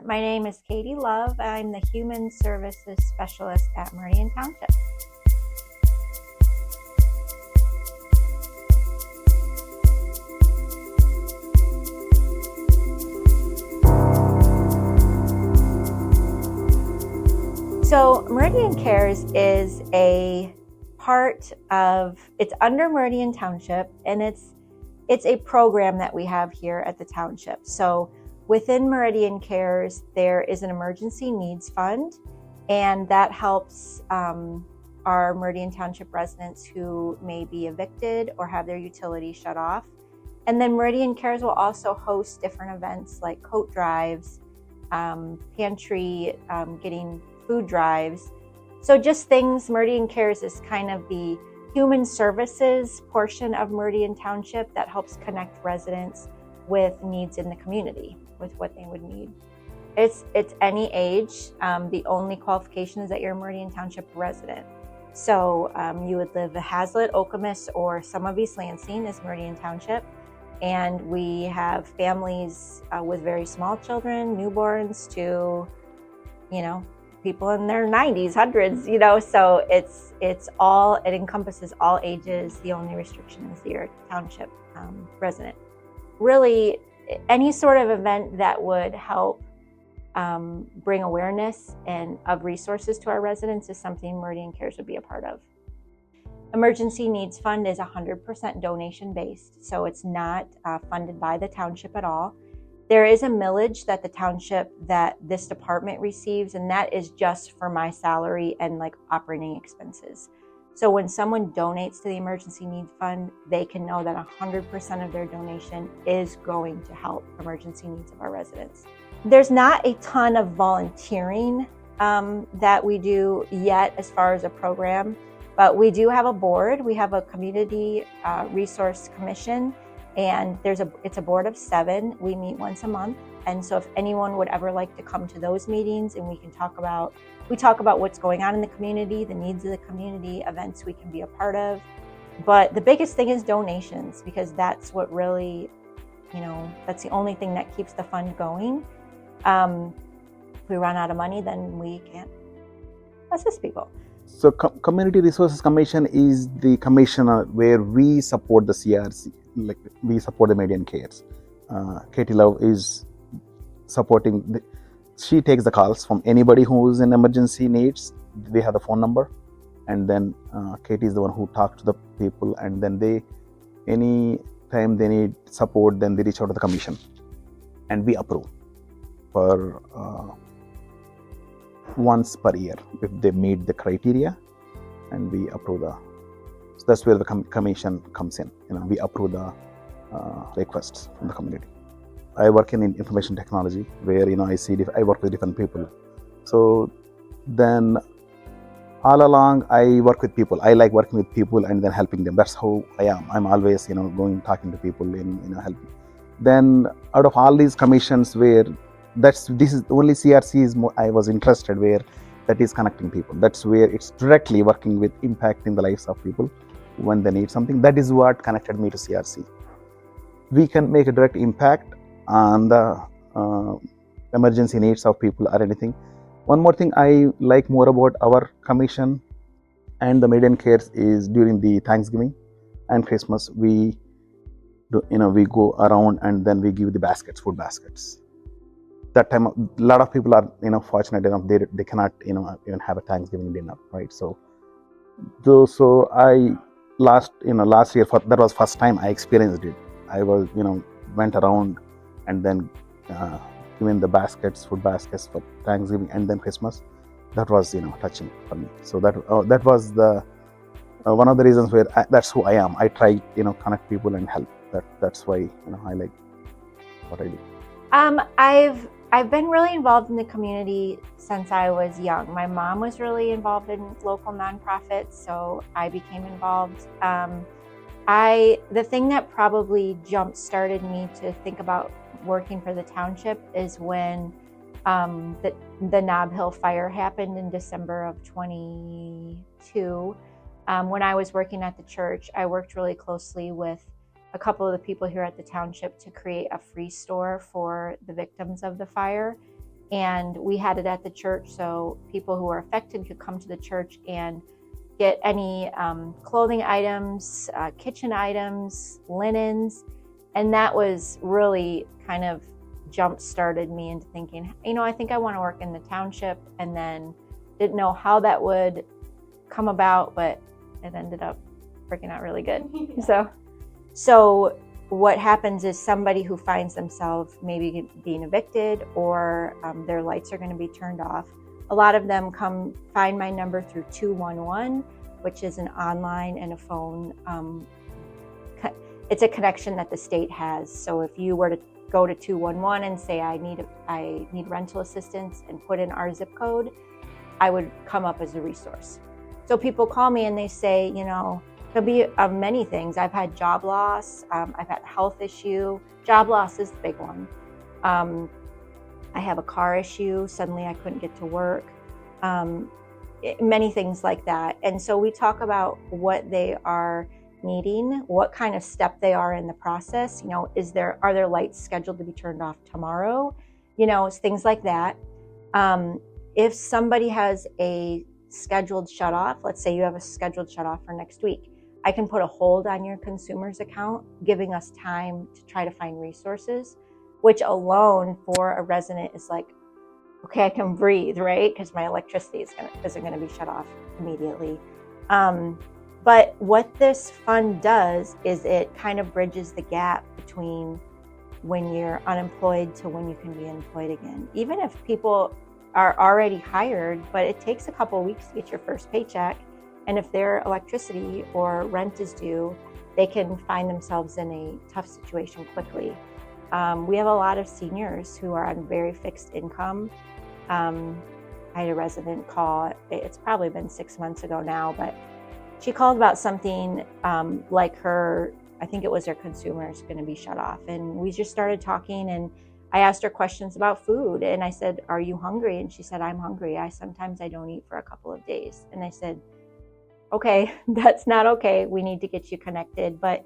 My name is Katie Love. I'm the Human Services Specialist at Meridian Township. So Meridian Cares is a part of, it's under Meridian Township, and it's a program that we have here at the township. So within Meridian Cares, there is an emergency needs fund, and that helps our Meridian Township residents who may be evicted or have their utilities shut off. And then Meridian Cares will also host different events like coat drives, pantry, getting food drives. So just things, Meridian Cares is kind of the human services portion of Meridian Township that helps connect residents with needs in the community, with what they would need. It's any age. The only qualification is that you're a Meridian Township resident. So you would live in Hazlet, Okemos, or some of East Lansing is Meridian Township. And we have families with very small children, newborns to, people in their 90s, hundreds, so it encompasses all ages. The only restriction is your township resident. Really, any sort of event that would help bring awareness and of resources to our residents is something Meridian Cares would be a part of. Emergency Needs Fund is 100% donation based, so it's not funded by the township at all. There is a millage that the township, that this department receives, and that is just for my salary and operating expenses. So when someone donates to the Emergency Needs Fund, they can know that 100% of their donation is going to help emergency needs of our residents. There's not a ton of volunteering that we do yet as far as a program, but we do have a board. We have a community resource commission, and it's a board of 7. We meet once a month. And so if anyone would ever like to come to those meetings, and we talk about what's going on in the community, the needs of the community, events we can be a part of. But the biggest thing is donations, because that's what really, that's the only thing that keeps the fund going. If we run out of money, then we can't assist people. So Community Resources Commission is the commission where we support the CRC, we support the Meridian Cares. Katie Love is supporting, she takes the calls from anybody who's in emergency needs. We have the phone number, and then Katie is the one who talks to the people, and then any time they need support, then they reach out to the commission, and we approve for once per year if they meet the criteria, and we approve so that's where the commission comes in. We approve the requests from the community. I work in information technology, where I work with different people. So then all along I work with people. I like working with people and then helping them. That's how I am. I'm always going talking to people and helping. Then out of all these commissions, where this is only CRC is more, I was interested, where that is connecting people. That's where it's directly working with impacting the lives of people when they need something. That is what connected me to CRC. We can make a direct impact on the emergency needs of people or anything. One more thing I like more about our commission and the Meridian Cares is during the Thanksgiving and Christmas, we go around and then we give the baskets, food baskets. That time, a lot of people are fortunate enough they cannot even have a Thanksgiving dinner, right? So I last year, that was first time I experienced it. I was went around and then given the baskets, food baskets for Thanksgiving and then Christmas. That was touching for me. So that was the one of the reasons where that's who I am. I try connect people and help. That's why I like what I do. I've been really involved in the community since I was young. My mom was really involved in local nonprofits, so I became involved. The thing that probably jump-started me to think about working for the township is when the Nob Hill fire happened in December of 22. When I was working at the church, I worked really closely with a couple of the people here at the township to create a free store for the victims of the fire. and we had it at the church, so people who were affected could come to the church and get any clothing items, kitchen items, linens, and that was really kind of jump-started me into thinking, I think I want to work in the township, and then didn't know how that would come about, but it ended up working out really good. Yeah. So what happens is somebody who finds themselves maybe being evicted or their lights are going to be turned off, a lot of them come find my number through 211, which is an online and a phone. It's a connection that the state has. So if you were to go to 211 and say, I need rental assistance, and put in our zip code, I would come up as a resource. So people call me and they say, could be many things. I've had job loss. I've had a health issue. Job loss is the big one. I have a car issue. Suddenly I couldn't get to work. Many things like that. And so we talk about what they are needing, what kind of step they are in the process. Are their lights scheduled to be turned off tomorrow? Things like that. If somebody has a scheduled shut off, let's say you have a scheduled shut off for next week, I can put a hold on your consumer's account, giving us time to try to find resources, which alone for a resident is like, okay, I can breathe, right? Because my electricity isn't going to be shut off immediately. But what this fund does is it kind of bridges the gap between when you're unemployed to when you can be employed again. Even if people are already hired, but it takes a couple of weeks to get your first paycheck. And if their electricity or rent is due, they can find themselves in a tough situation quickly. We have a lot of seniors who are on very fixed income. I had a resident call, it's probably been 6 months ago now, but she called about something like I think it was her consumer is going to be shut off. And we just started talking, and I asked her questions about food, and I said, are you hungry? And she said, I'm hungry. Sometimes I don't eat for a couple of days. And I said, okay, that's not okay. We need to get you connected. But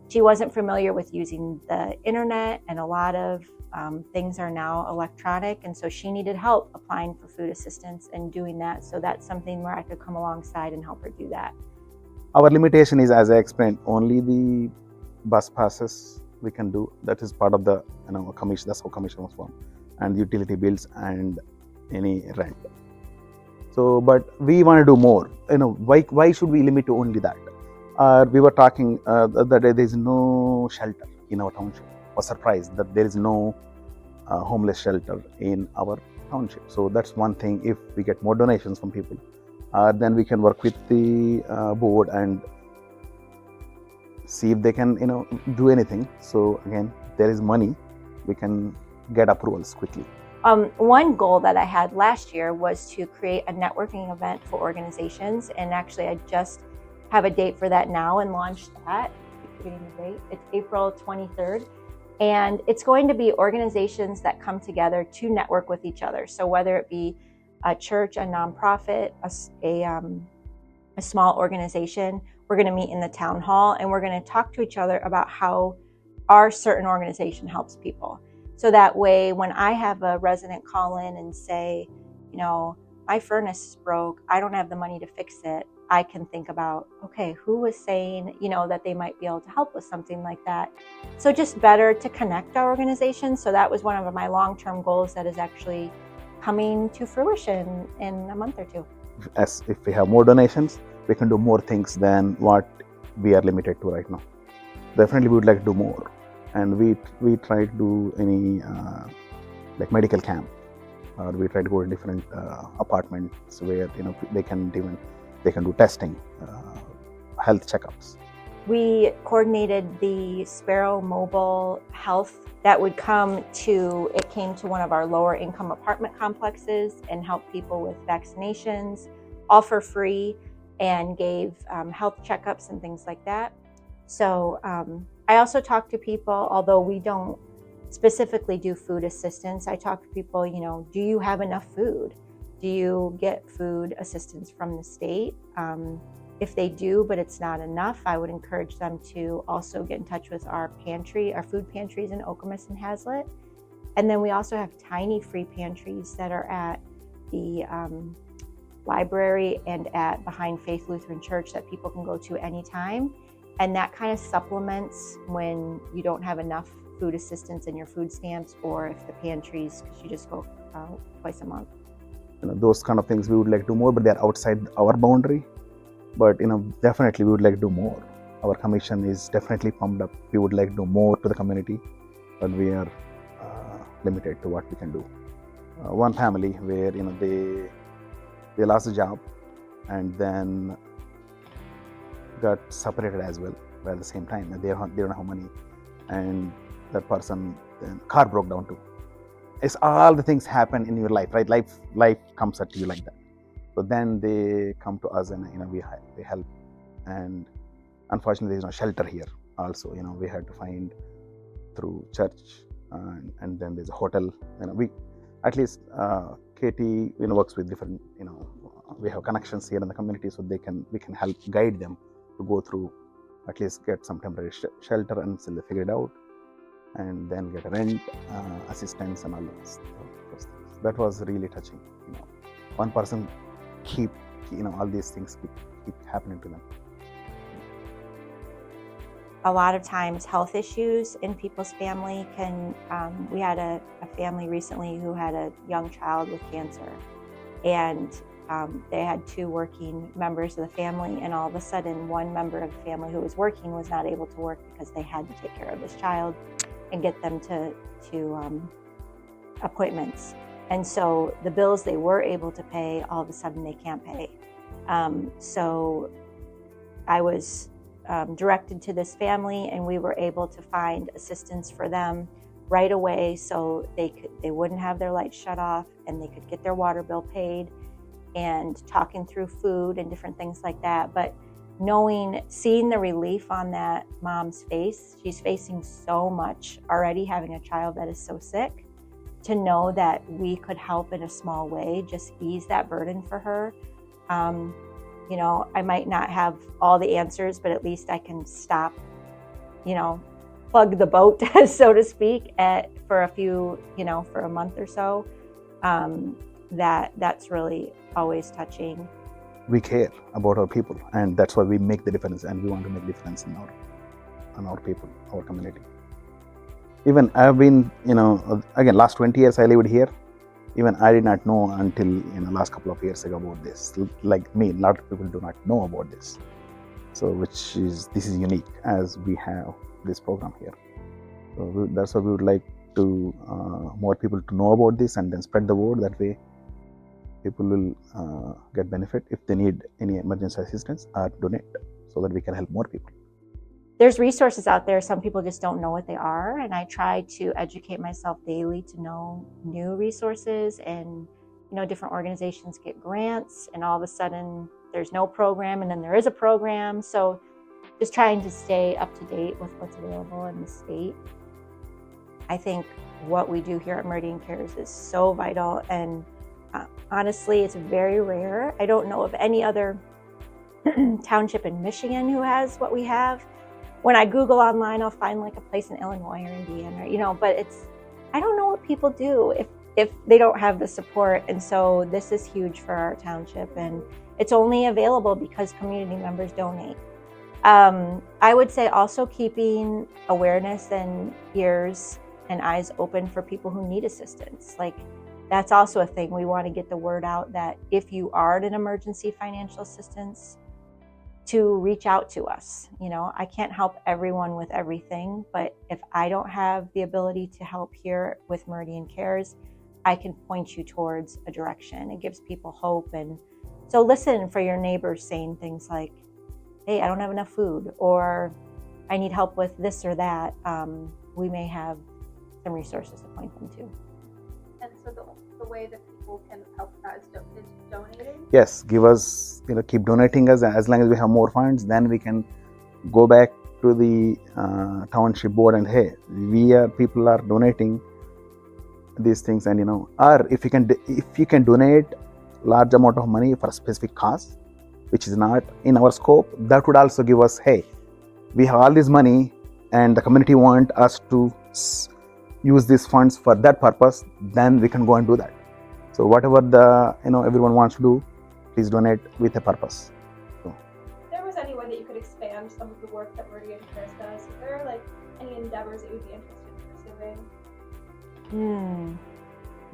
she wasn't familiar with using the internet, and a lot of things are now electronic. And so she needed help applying for food assistance and doing that. So that's something where I could come alongside and help her do that. Our limitation is, as I explained, only the bus passes we can do. That is part of the commission. That's how commission was formed, and utility bills and any rent. So, but we want to do more. Why should we limit to only that? We were talking that there is no shelter in our township. I was surprised that there is no homeless shelter in our township. So that's one thing. If we get more donations from people, then we can work with the board and see if they can do anything. So again, there is money, we can get approvals quickly. One goal that I had last year was to create a networking event for organizations, and actually I just have a date for that now and launched that. Keep forgetting the date. It's April 23rd, and it's going to be organizations that come together to network with each other. So whether it be a church, a nonprofit, a small organization, we're going to meet in the town hall, and we're going to talk to each other about how our certain organization helps people. So that way, when I have a resident call in and say, my furnace is broke, I don't have the money to fix it, I can think about, okay, who was saying, that they might be able to help with something like that. So just better to connect our organizations. So that was one of my long-term goals that is actually coming to fruition in a month or two. As if we have more donations, we can do more things than what we are limited to right now. Definitely we would like to do more. And we try to do any like medical camp, or we try to go to different apartments where they can do testing, health checkups. We coordinated the Sparrow Mobile Health that would came to one of our lower income apartment complexes and help people with vaccinations, all for free, and gave health checkups and things like that. So I also talk to people, although we don't specifically do food assistance, I talk to people, do you have enough food? Do you get food assistance from the state? If they do, but it's not enough, I would encourage them to also get in touch with our food pantries in Okemos and Hazlet. And then we also have tiny free pantries that are at the library and at behind Faith Lutheran Church that people can go to anytime. And that kind of supplements when you don't have enough food assistance in your food stamps, or if the pantries, because you just go twice a month. Those kind of things we would like to do more, but they're outside our boundary. But definitely we would like to do more. Our commission is definitely pumped up. We would like to do more to the community, but we are limited to what we can do. One family where they lost a job and then got separated as well at the same time, and they don't have money, and that person, then car broke down too. It's all the things happen in your life, right? Life comes at you like that. So then they come to us, and we help. And unfortunately, there's no shelter here. Also, we had to find through church, and then there's a hotel. We at least Katie works with different. We have connections here in the community, so we can help guide them to go through, at least get some temporary shelter until they figure it out, and then get a rent assistance and all those things. That was really touching. One person keep all these things keep happening to them. A lot of times health issues in people's family can, we had a family recently who had a young child with cancer, and they had 2 working members of the family, and all of a sudden one member of the family who was working was not able to work because they had to take care of this child and get them to appointments. And so the bills they were able to pay, all of a sudden they can't pay. So I was directed to this family, and we were able to find assistance for them right away, so they wouldn't have their lights shut off, and they could get their water bill paid, and talking through food and different things like that. But seeing the relief on that mom's face, she's facing so much already, having a child that is so sick, to know that we could help in a small way, just ease that burden for her. I might not have all the answers, but at least I can stop, plug the boat, so to speak, for a few, for a month or so. That's really always touching. We care about our people, and that's why we make the difference, and we want to make the difference in our people, our community. Even I've been, again, last 20 years I lived here. Even I did not know until last couple of years ago about this. Like me, a lot of people do not know about this. So this is unique, as we have this program here. So that's why we would like to more people to know about this, and then spread the word. That way people will get benefit if they need any emergency assistance, or donate, so that we can help more people. There's resources out there. Some people just don't know what they are, and I try to educate myself daily to know new resources. And different organizations get grants, and all of a sudden there's no program, and then there is a program. So just trying to stay up to date with what's available in the state. I think what we do here at Meridian Cares is so vital, and honestly, it's very rare. I don't know of any other township in Michigan who has what we have. When I Google online, I'll find like a place in Illinois or Indiana, but I don't know what people do if they don't have the support. And so this is huge for our township, and it's only available because community members donate. I would say also keeping awareness and ears and eyes open for people who need assistance. Like, that's also a thing. We want to get the word out that if you are in emergency financial assistance, to reach out to us. I can't help everyone with everything, but if I don't have the ability to help here with Meridian Cares, I can point you towards a direction. It gives people hope. And so listen for your neighbors saying things like, hey, I don't have enough food, or I need help with this or that. We may have some resources to point them to. And so the way that people can help us is donating? Yes, give us, keep donating us. As long as we have more funds, then we can go back to the township board and, hey, people are donating these things, and or if you can donate large amount of money for a specific cause, which is not in our scope, that would also give us, hey, we have all this money, and the community want us to use these funds for that purpose, then we can go and do that. So whatever the everyone wants to do, please donate with a purpose. If there was any way that you could expand some of the work that Meridian Cares does, is there like any endeavors that you'd be interested in pursuing?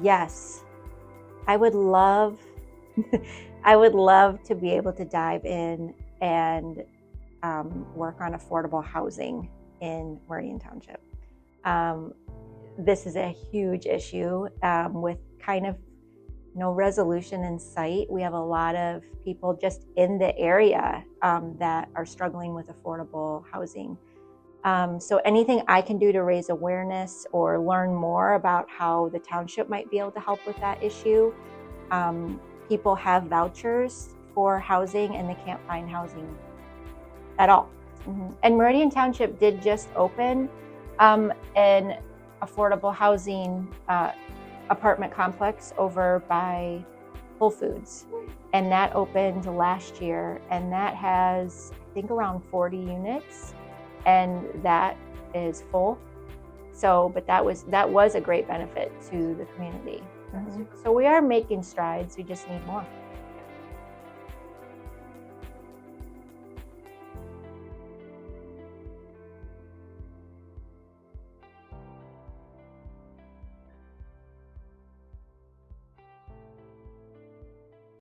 Yes, I would love I would love to be able to dive in and work on affordable housing in Meridian Township. This is a huge issue with kind of no resolution in sight. We have a lot of people just in the area that are struggling with affordable housing. So anything I can do to raise awareness or learn more about how the township might be able to help with that issue. People have vouchers for housing and they can't find housing at all. And Meridian Township did just open an affordable housing apartment complex over by Whole Foods. And that opened last year, and that has, I think, around 40 units, and that is full. So, but that was a great benefit to the community. So we are making strides, we just need more.